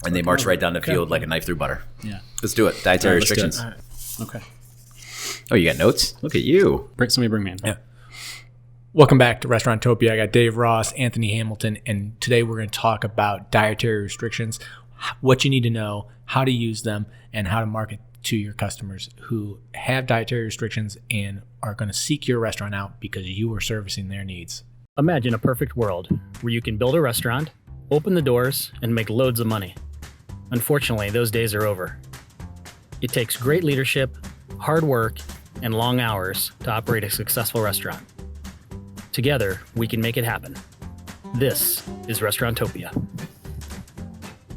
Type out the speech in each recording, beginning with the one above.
And they march right down the field like a knife through butter. Yeah. Let's do it. Dietary restrictions. All right. Okay. Oh, you got notes? Look at you. Somebody bring me in. Yeah. Welcome back to Restauranttopia. I got Dave Ross, Anthony Hamilton, and today we're going to talk about dietary restrictions, what you need to know, how to use them, and how to market to your customers who have dietary restrictions and are going to seek your restaurant out because you are servicing their needs. Imagine a perfect world where you can build a restaurant, open the doors, and make loads of money. Unfortunately, those days are over. It takes great leadership, hard work, and long hours to operate a successful restaurant. Together, we can make it happen. This is Restauranttopia.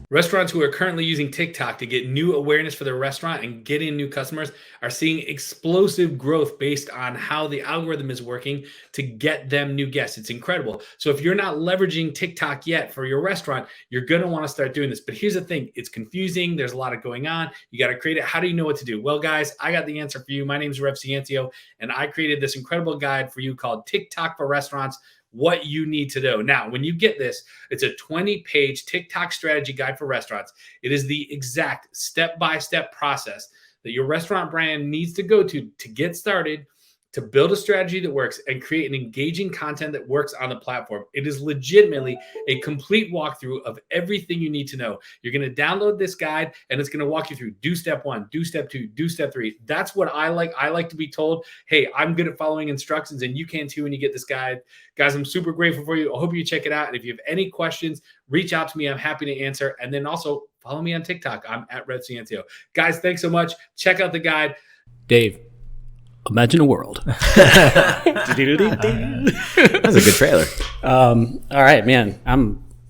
Restaurants who are currently using TikTok to get new awareness for their restaurant and get in new customers are seeing explosive growth based on how the algorithm is working to get them new guests. It's incredible. So if you're not leveraging TikTok yet for your restaurant, you're going to want to start doing this. But here's the thing. It's confusing. There's a lot of going on. You got to create it. How do you know what to do? Well, guys, I got the answer for you. My name is Rev Ciencio, and I created this incredible guide for you called TikTok for Restaurants. What you need to know. Now, when you get this, it's a 20-page TikTok strategy guide for restaurants. It is the exact step-by-step process that your restaurant brand needs to go to get started, to build a strategy that works and create an engaging content that works on the platform. It is legitimately a complete walkthrough of everything you need to know. You're going to download this guide and it's going to walk you through do step 1, do step 2, do step 3. That's what I like. I like to be told, hey, I'm good at following instructions and you can too when you get this guide. Guys, I'm super grateful for you. I hope you check it out. And if you have any questions, reach out to me. I'm happy to answer. And then also follow me on TikTok. I'm at Rev Ciencio. Guys, thanks so much. Check out the guide. Dave. Imagine a world. That's a good trailer. All right, man.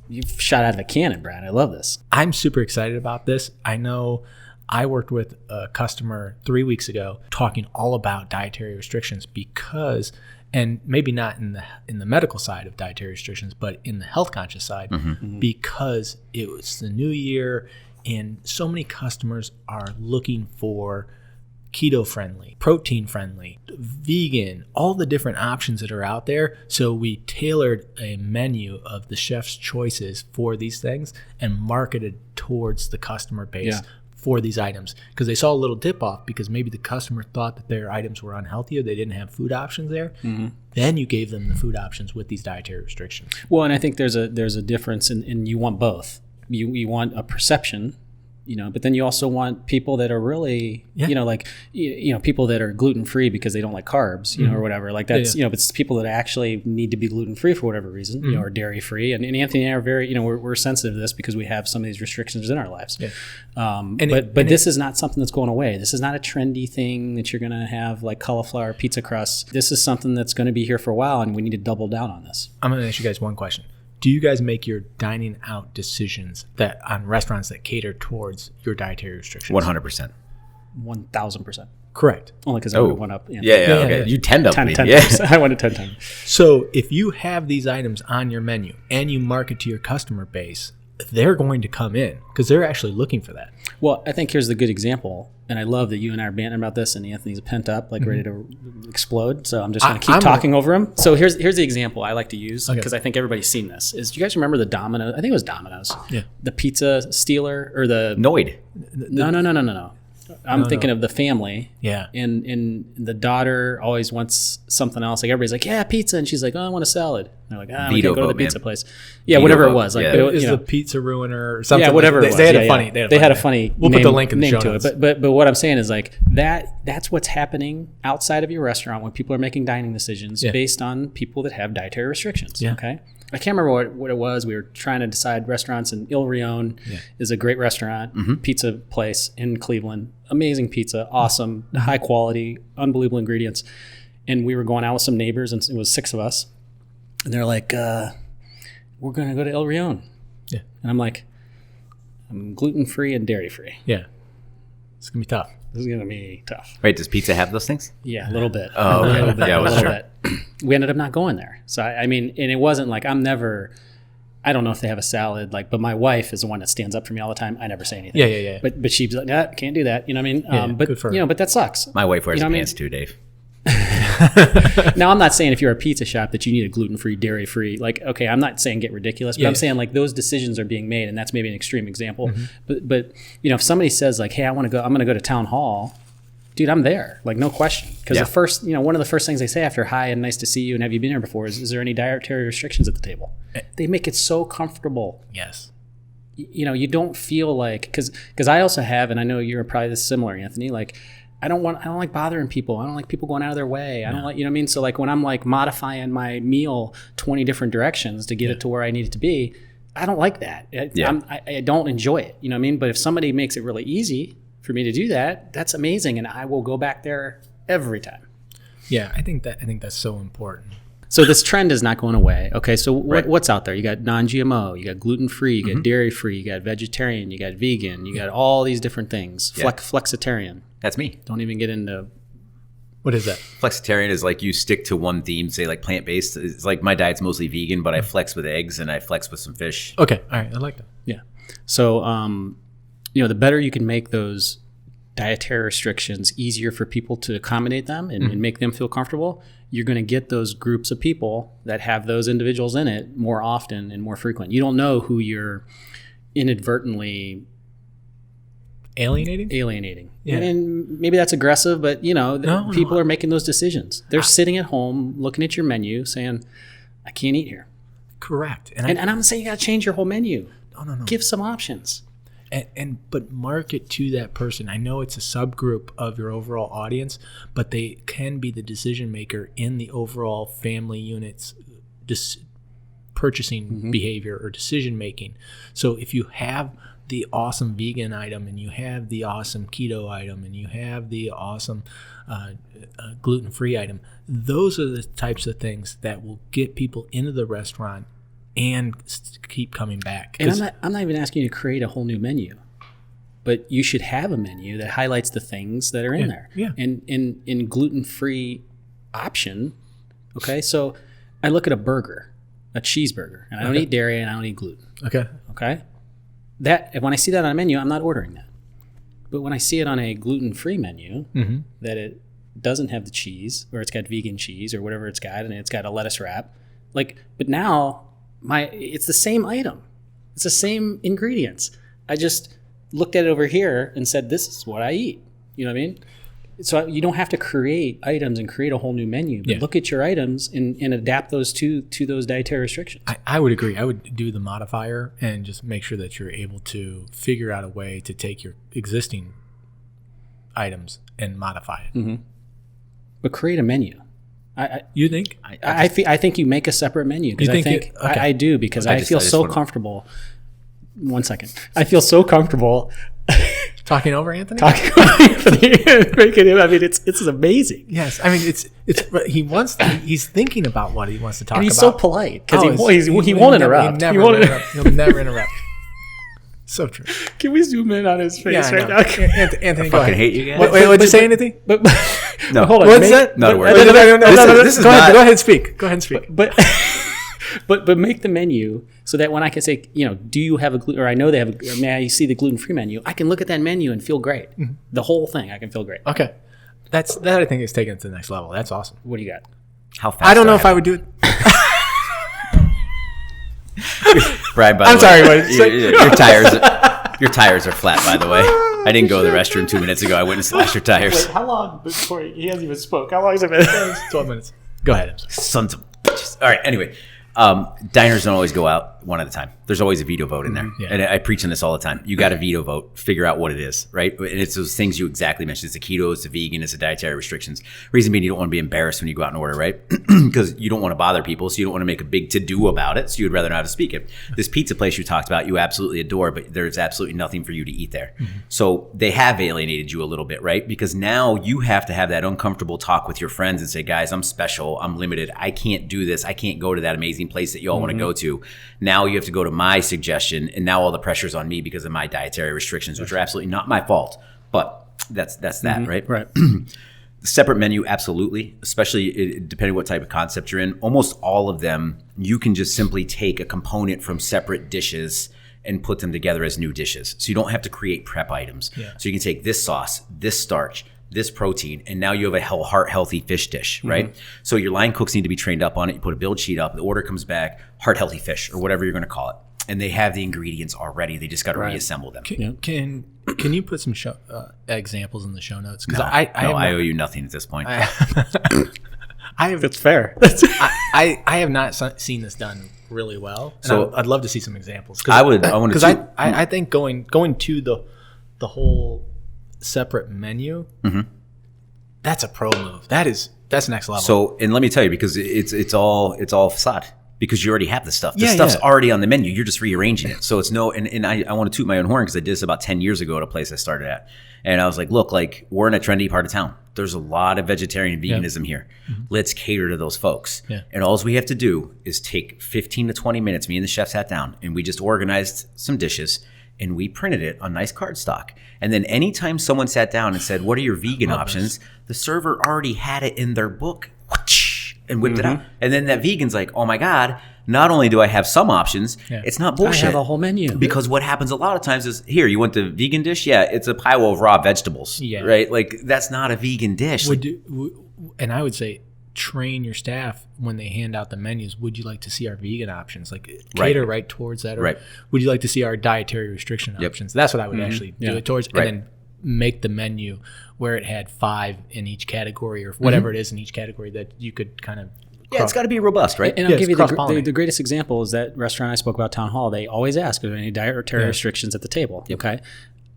You've shot out of a cannon, Brad. I love this. I'm super excited about this. I know I worked with a customer 3 weeks ago talking all about dietary restrictions because, and maybe not in the medical side of dietary restrictions, but in the health conscious side, because it was the new year and so many customers are looking for keto friendly, protein friendly, vegan, all the different options that are out there. So we tailored a menu of the chef's choices for these things and marketed towards the customer base for these items because they saw a little dip off because maybe the customer thought that their items were unhealthy or they didn't have food options there. Then you gave them the food options with these dietary restrictions. Well, and I think there's a difference in you want both. You want a perception, but then you also want people that are really, people that are gluten-free because they don't like carbs, or whatever. Like that's, but it's people that actually need to be gluten-free for whatever reason, or dairy-free. And Anthony and I are very, we're sensitive to this because we have some of these restrictions in our lives. Yeah. But this is not something that's going away. This is not a trendy thing that you're going to have like cauliflower pizza crust. This is something that's going to be here for a while, and we need to double down on this. I'm going to ask you guys one question. Do you guys make your dining out decisions that on restaurants that cater towards your dietary restrictions? 100%. 1,000%. Correct. Only because I went up. Okay. You 10 up 10 me. times. I went to 10 times. So if you have these items on your menu and you market to your customer base, they're going to come in because they're actually looking for that. Well, I think here's the good example. And I love that you and I are banting about this and Anthony's pent up, like ready to explode. So I'm just going to keep talking over him. So here's the example I like to use because I think everybody's seen this. Do you guys remember the Domino's? I think it was Domino's. Yeah. The pizza stealer or the... Noid. No. I'm thinking of the family. Yeah. And the daughter always wants something else. Like everybody's like, yeah, pizza. And she's like, oh, I want a salad. And they're like, we can't go to the pizza place. Yeah, whatever it was. Like, is the pizza ruiner or something? Yeah, whatever it was. They had a funny. They had a funny. We'll put the link in the show to notes. it. But what I'm saying is like that's what's happening outside of your restaurant when people are making dining decisions based on people that have dietary restrictions. Yeah. Okay. I can't remember what it was. We were trying to decide restaurants, and Il Rione is a great restaurant, pizza place in Cleveland. Amazing pizza, awesome, high quality, unbelievable ingredients. And we were going out with some neighbors, and it was 6 of us. And they're like, we're going to go to Il Rione. Yeah. And I'm like, I'm gluten-free and dairy-free. Yeah. It's going to be tough. This is going to be tough. Wait, does pizza have those things? Yeah, a little bit. Oh, okay. Yeah, it was true. We ended up not going there. So, I mean, and it wasn't like I don't know if they have a salad, but my wife is the one that stands up for me all the time. I never say anything. Yeah. But she's like, nah, can't do that. You know what I mean? Good for her. But that sucks. My wife wears pants too, Dave. Now, I'm not saying if you're a pizza shop that you need a gluten-free, dairy-free. Like, okay, I'm not saying get ridiculous, but I'm saying like those decisions are being made, and that's maybe an extreme example. But if somebody says like, hey, I'm going to go to town hall, dude, I'm there, like no question. Because the first, one of the first things they say after hi and nice to see you and have you been here before is there any dietary restrictions at the table? They make it so comfortable. Yes. You don't feel like, because I also have, and I know you're probably this similar, Anthony, like I don't like bothering people. I don't like people going out of their way. I don't like, you know what I mean? So like when I'm like modifying my meal 20 different directions to get it to where I need it to be, I don't like that. I don't enjoy it. You know what I mean? But if somebody makes it really easy for me to do that, that's amazing. And I will go back there every time. Yeah. I think that's so important. So this trend is not going away. Okay. So what's out there? You got non-GMO, you got gluten-free, you got dairy-free, you got vegetarian, you got vegan, you got all these different things. Flexitarian. That's me. Don't even get into. What is that? Flexitarian is like you stick to one theme, say like plant-based. It's like my diet's mostly vegan, but I flex with eggs and I flex with some fish. Okay. All right. I like that. Yeah. So, the better you can make those dietary restrictions easier for people to accommodate them and make them feel comfortable, you're going to get those groups of people that have those individuals in it more often and more frequent. You don't know who you're inadvertently alienating. Yeah. And maybe that's aggressive, but people are making those decisions. They're sitting at home looking at your menu saying, I can't eat here. Correct. And I'm saying you got to change your whole menu. No. Give some options. But market to that person. I know it's a subgroup of your overall audience, but they can be the decision maker in the overall family unit's purchasing behavior or decision making. So if you have the awesome vegan item and you have the awesome keto item and you have the awesome gluten-free item, those are the types of things that will get people into the restaurant and keep coming back. And I'm not even asking you to create a whole new menu, but you should have a menu that highlights the things that are in there. Yeah. And in gluten-free option, okay, so I look at a burger, a cheeseburger, and I don't eat dairy and I don't eat gluten. Okay. That when I see that on a menu, I'm not ordering that. But when I see it on a gluten-free menu, that it doesn't have the cheese, or it's got vegan cheese, or whatever it's got, and it's got a lettuce wrap, but now it's the same item, it's the same ingredients. I just looked at it over here and said, "This is what I eat." You know what I mean? So you don't have to create items and create a whole new menu, but look at your items and adapt those to those dietary restrictions. I would agree. I would do the modifier and just make sure that you're able to figure out a way to take your existing items and modify it. But create a menu. You think? I think you make a separate menu, because I do, because I feel so comfortable. 1 second. I feel so comfortable talking over Anthony. Making him. I mean, it's amazing. Yes, I mean it's he's thinking about what he wants to talk about. And he's so polite because he won't interrupt. He'll never interrupt. So true. Now? Anthony, go ahead. Hate you guys. Wait, did you say anything? No. Hold on. What's that? Not a word. No. This is go not. Go ahead and speak. But make the menu so that when I can say, do you have a gluten, or I know they have, or may I see the gluten-free menu, I can look at that menu and feel great. The whole thing, I can feel great. Okay. That I think is taken it to the next level. That's awesome. What do you got? How fast? I don't know if I would do it. Brian, I'm sorry. Your tires are flat, by the way. I didn't go to the restroom 2 minutes ago. I went and slashed your tires. Wait, how long before he hasn't even spoke? How long has it been? 12 minutes. Go ahead. Sons of bitches. All right. Anyway, diners don't always go out one at a time. There's always a veto vote in there. Yeah. And I preach on this all the time. You got a veto vote. Figure out what it is, right? And it's those things you exactly mentioned. It's a keto, it's a vegan, it's a dietary restrictions. Reason being, you don't want to be embarrassed when you go out and order, right? Because you don't want to bother people, so you don't want to make a big to-do about it, so you'd rather know how to speak it. This pizza place you talked about, you absolutely adore, but there's absolutely nothing for you to eat there. So they have alienated you a little bit, right? Because now you have to have that uncomfortable talk with your friends and say, guys, I'm special, I'm limited, I can't do this, I can't go to that amazing place that you all want to go to. Now you have to go to my suggestion, and now all the pressure's on me because of my dietary restrictions, which are absolutely not my fault. But that's that, right? Right. Separate menu, absolutely, especially depending what type of concept you're in. Almost all of them, you can just simply take a component from separate dishes and put them together as new dishes. So you don't have to create prep items. Yeah. So you can take this sauce, this starch, this protein, and now you have a heart healthy fish dish, right? So your line cooks need to be trained up on it. You put a build sheet up, the order comes back, heart healthy fish or whatever you're going to call it, and they have the ingredients already. They just got to reassemble them. Can you put some examples in the show notes? Because I owe you nothing at this point. That's fair. I have not seen this done really well. So I'd love to see some examples. I think going to the whole separate menu, that's a pro move. That's next level. So, and let me tell you, because it's all facade. Because you already have the stuff. The stuff's already on the menu. You're just rearranging it. So it's and I want to toot my own horn because I did this about 10 years ago at a place I started at. And I was like, look, like we're in a trendy part of town. There's a lot of vegetarian and veganism here. Let's cater to those folks. Yeah. And all we have to do is take 15 to 20 minutes. Me and the chef sat down and we just organized some dishes and we printed it on nice cardstock. And then anytime someone sat down and said, what are your vegan options? The server already had it in their book. And whipped it out. And then that vegan's like, oh my God, not only do I have some options, it's not bullshit. I have a whole menu. Because what happens a lot of times is, here, you want the vegan dish? Yeah, it's a pile of raw vegetables, right? Like, that's not a vegan dish. And I would say, train your staff when they hand out the menus. Would you like to see our vegan options? Like, cater right towards that. Or would you like to see our dietary restriction options? That's what I would actually do it towards. And then make the menu where it had 5 in each category or whatever it is in each category that you could kind of it's got to be robust, right? And I'll give you the greatest example is that restaurant I spoke about, Town Hall. They always ask, are there any dietary restrictions at the table? Okay.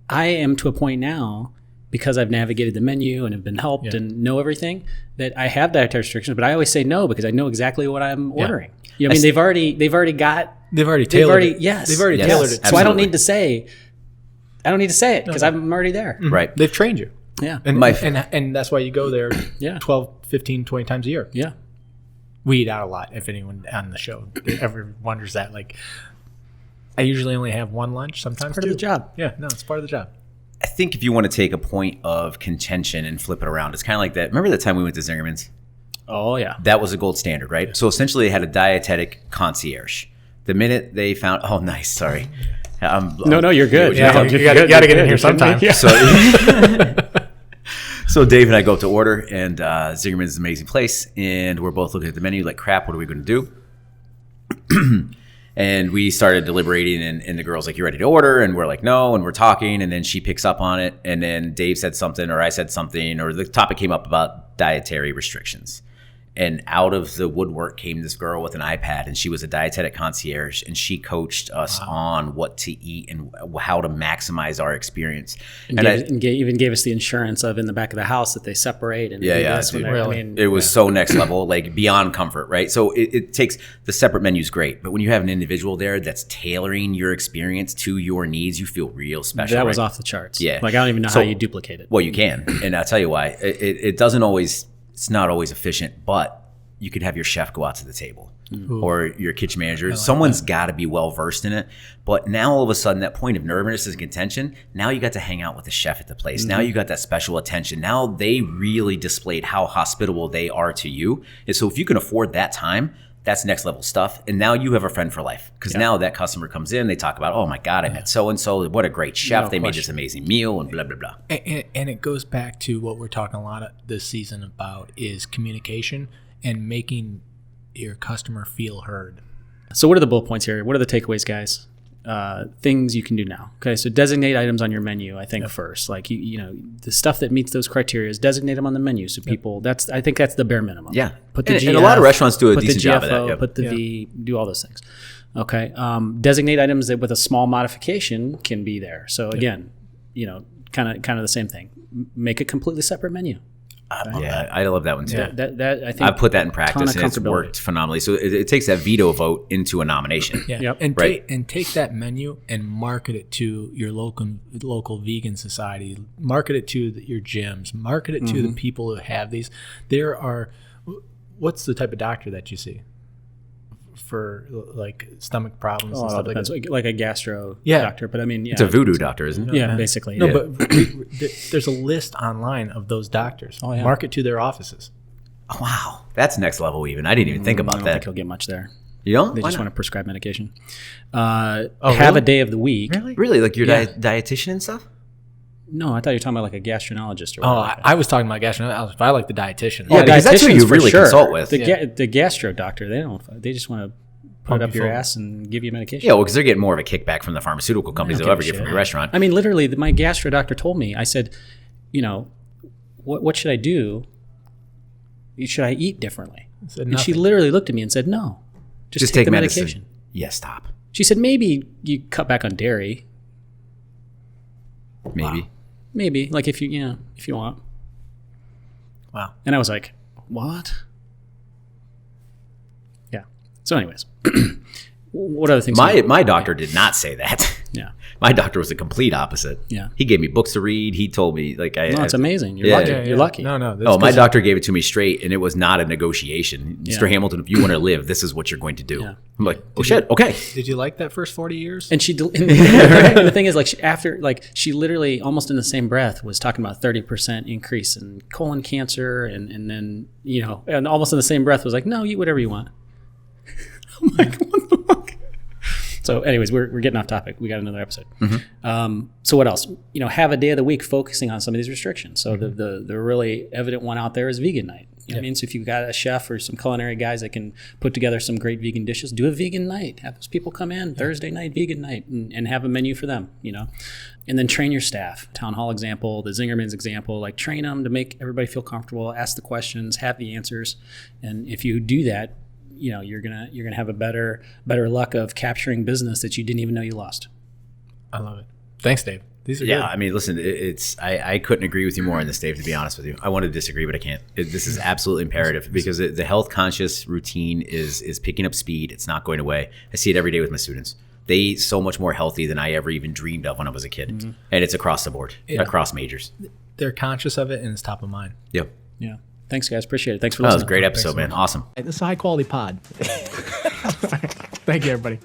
I am to a point now, because I've navigated the menu and have been helped and know everything, that I have dietary restrictions, but I always say no because I know exactly what I'm ordering. You know, I mean, they've already tailored it. Tailored it. So I don't need to say it because I'm already there. Right. They've trained you. Yeah. And that's why you go there 12, 15, 20 times a year. Yeah. We eat out a lot, if anyone on the show ever wonders that. Like, I usually only have one lunch, sometimes part of the job. Yeah, no, it's part of the job. I think if you want to take a point of contention and flip it around, it's kind of like that. Remember that time we went to Zingerman's? Oh, yeah. That was a gold standard, right? So essentially they had a dietetic concierge. The minute they found, oh, nice, sorry. No, you're good. You got to get in here sometime. Yeah. So Dave and I go up to order, and Zingerman's is an amazing place, and we're both looking at the menu like, crap, what are we going to do? And we started deliberating, and the girl's like, you ready to order? And we're like, no, and we're talking, and then she picks up on it, and then Dave said something, or I said something, or the topic came up about dietary restrictions. And out of the woodwork came this girl with an iPad, and she was a dietetic concierge, and she coached us on what to eat and how to maximize our experience. And even gave us the insurance of in the back of the house that they separate. And it was so next level, like beyond comfort, right? So it takes the separate menu's great, but when you have an individual there that's tailoring your experience to your needs, you feel real special. That was off the charts. Yeah, like I don't even know how you duplicate it. Well, you can, and I'll tell you why. It doesn't always. It's not always efficient, but you could have your chef go out to the table or your kitchen manager. Someone's got to be well versed in it. But now all of a sudden that point of nervousness and contention, now you got to hang out with the chef at the place. Now you got that special attention. Now they really displayed how hospitable they are to you. And so if you can afford that time, that's next level stuff. And now you have a friend for life because now that customer comes in, they talk about, oh my God, I met so-and-so. What a great chef. They made this amazing meal and blah, blah, blah. And it goes back to what we're talking a lot of this season about is communication and making your customer feel heard. So what are the bullet points here? What are the takeaways, guys? Things you can do now. Okay, so designate items on your menu. I think first, like you know, the stuff that meets those criteria is designate them on the menu. So people, I think that's the bare minimum. Yeah, put the GF, and a lot of restaurants do a put decent the GFO, job of that. Yep. Put the V, do all those things. Okay, designate items that with a small modification can be there. So again, you know, kind of the same thing. Make a completely separate menu. I love that one too. That I think I've put that in practice and it's worked phenomenally. So it takes that veto vote into a nomination. And take that menu and market it to your local vegan society. Market it to your gyms. Market it to the people who have these. What's the type of doctor that you see for like stomach problems and stuff like that? Like a gastro doctor, but I mean, it's a voodoo doctor, isn't it? Yeah, basically. No, but there's a list online of those doctors. Oh, yeah. Market to their offices. Oh, wow, that's next level. Even I didn't even think about that. I don't think he'll get much there. You don't? They just want to prescribe medication. Have a day of the week. Really? Like your dietitian and stuff? No, I thought you were talking about like a gastroenterologist or Oh, whatever. I was talking about gastroenterologist, but I like the dietitian. Yeah, because that's who dietitians you for really sure. consult with. The gastro doctor, they just want to put Pump it up you your full. ass and give you medication. Yeah, well, because they're getting more of a kickback from the pharmaceutical companies don't they'll give ever a get from shit. your restaurant. I mean, literally, my gastro doctor told me, I said, what should I do? Should I eat differently? Said And she nothing. literally looked at me and said, no, just take the medicine. medication. Yeah, stop. She said, maybe you cut back on dairy. Maybe. Maybe, like if you want. Wow. And I was like, what? Yeah. So anyways, what other things? My doctor did not say that. Yeah. My doctor was the complete opposite. Yeah. He gave me books to read. He told me No, it's amazing. You're Yeah. lucky. Yeah, You're lucky. No, that's Oh, my 'cause- doctor gave it to me straight, and it was not a negotiation. Mr. Yeah. Hamilton, if you want to live, this is what you're going to do. Yeah. I'm like, oh shit, okay. Did you like that first 40 years? And and the thing is, like, she literally almost in the same breath was talking about 30% increase in colon cancer, and then and almost in the same breath was like, no, eat whatever you want. I'm like, what the fuck? So, anyways, we're getting off topic. We got another episode. So, what else? Have a day of the week focusing on some of these restrictions. So, the really evident one out there is vegan night. You know what I mean? So if you've got a chef or some culinary guys that can put together some great vegan dishes, do a vegan night. Have those people come in Thursday night, vegan night, and have a menu for them, And then train your staff. Town hall example, the Zingerman's example, like train them to make everybody feel comfortable, ask the questions, have the answers. And if you do that, you're gonna have a better luck of capturing business that you didn't even know you lost. I love it. Thanks, Dave. These are Yeah, good. I mean, listen, I couldn't agree with you more on this, Dave, to be honest with you. I want to disagree, but I can't. This is absolutely imperative because the health conscious routine is picking up speed. It's not going away. I see it every day with my students. They eat so much more healthy than I ever even dreamed of when I was a kid. And it's across the board, across majors. They're conscious of it and it's top of mind. Yep. Yeah. Thanks, guys. Appreciate it. Thanks for That was listening. a great episode, man. Awesome. This is a high quality pod. Thank you, everybody.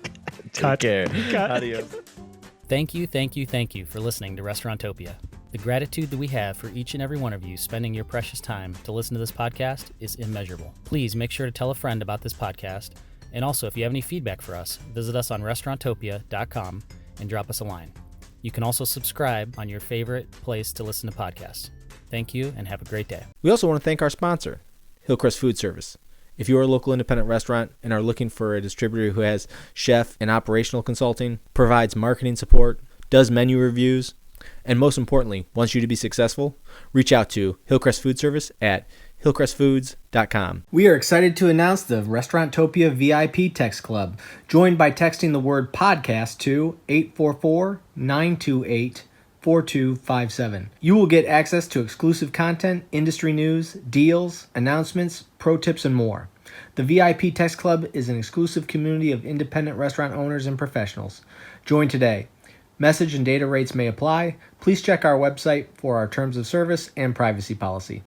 Take care. Adios. Thank you for listening to Restaurantopia. The gratitude that we have for each and every one of you spending your precious time to listen to this podcast is immeasurable. Please make sure to tell a friend about this podcast. And also, if you have any feedback for us, visit us on restaurantopia.com and drop us a line. You can also subscribe on your favorite place to listen to podcasts. Thank you and have a great day. We also want to thank our sponsor, Hillcrest Food Service. If you are a local independent restaurant and are looking for a distributor who has chef and operational consulting, provides marketing support, does menu reviews, and most importantly, wants you to be successful, reach out to Hillcrest Food Service at hillcrestfoods.com. We are excited to announce the Restaurantopia VIP Text Club. Join by texting the word podcast to 844-928-4257. You will get access to exclusive content, industry news, deals, announcements, pro tips, and more. The VIP Text Club is an exclusive community of independent restaurant owners and professionals. Join today. Message and data rates may apply. Please check our website for our terms of service and privacy policy.